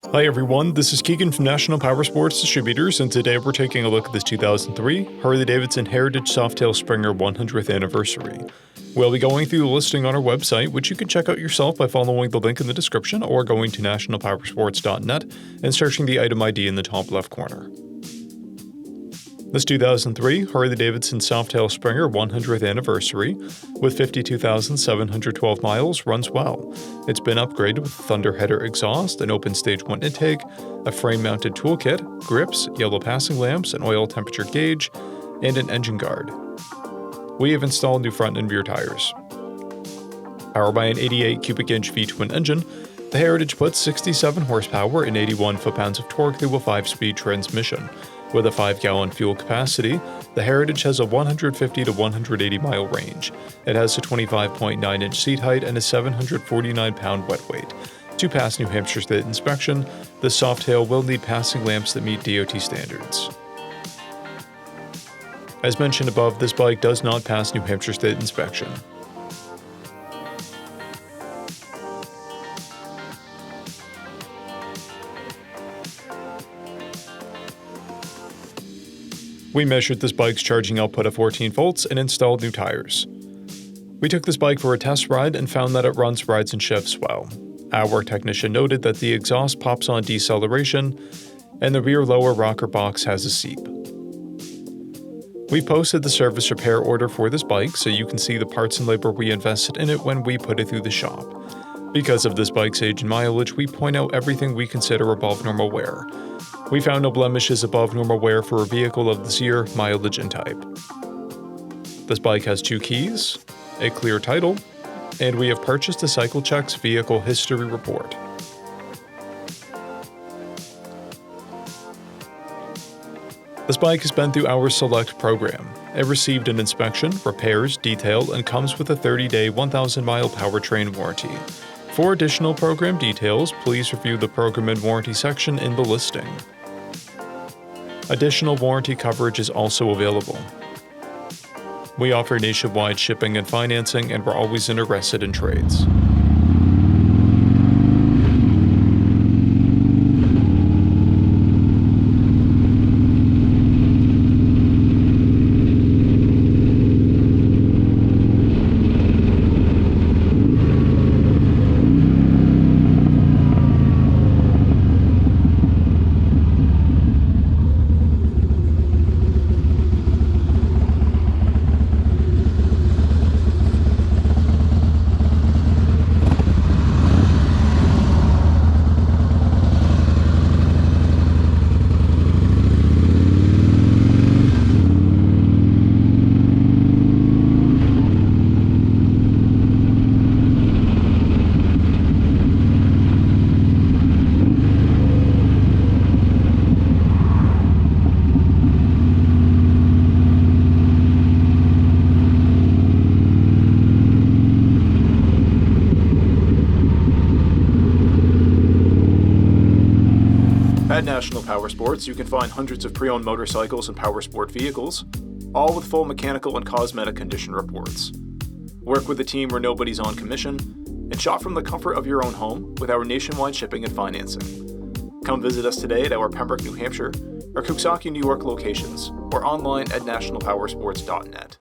Hi everyone, this is Keegan from National Powersports Distributors, and today we're taking a look at this 2003 Harley-Davidson Heritage Softail Springer 100th Anniversary. We'll be going through the listing on our website, which you can check out yourself by following the link in the description or going to nationalpowersports.net and searching the item ID in the top left corner. This 2003 Harley-Davidson Softail Springer 100th Anniversary, with 52,712 miles, runs well. It's been upgraded with a Thunder header exhaust, an open stage 1 intake, a frame-mounted toolkit, grips, yellow passing lamps, an oil temperature gauge, and an engine guard. We have installed new front and rear tires. Powered by an 88 cubic inch V-twin engine, the Heritage puts 67 horsepower and 81 foot-pounds of torque through a 5-speed transmission. With a 5-gallon fuel capacity, the Heritage has a 150 to 180 mile range. It has a 25.9-inch seat height and a 749-pound wet weight. To pass New Hampshire State inspection, the Softail will need passing lamps that meet DOT standards. As mentioned above, this bike does not pass New Hampshire State inspection. We measured this bike's charging output at 14 volts and installed new tires. We took this bike for a test ride and found that it runs, rides, and shifts well. Our technician noted that the exhaust pops on deceleration and the rear lower rocker box has a seep. We posted the service repair order for this bike so you can see the parts and labor we invested in it when we put it through the shop. Because of this bike's age and mileage, we point out everything we consider above normal wear. We found no blemishes above normal wear for a vehicle of this year, mileage, and type. This bike has 2 keys, a clear title, and we have purchased a CycleCheck's vehicle history report. This bike has been through our Select program. It received an inspection, repairs, detail, and comes with a 30-day, 1,000-mile powertrain warranty. For additional program details, please review the Program and Warranty section in the listing. Additional warranty coverage is also available. We offer nationwide shipping and financing, and we're always interested in trades. At National Powersports, you can find hundreds of pre-owned motorcycles and powersport vehicles, all with full mechanical and cosmetic condition reports. Work with a team where nobody's on commission, and shop from the comfort of your own home with our nationwide shipping and financing. Come visit us today at our Pembroke, New Hampshire, or Coxsackie, New York locations, or online at nationalpowersports.net.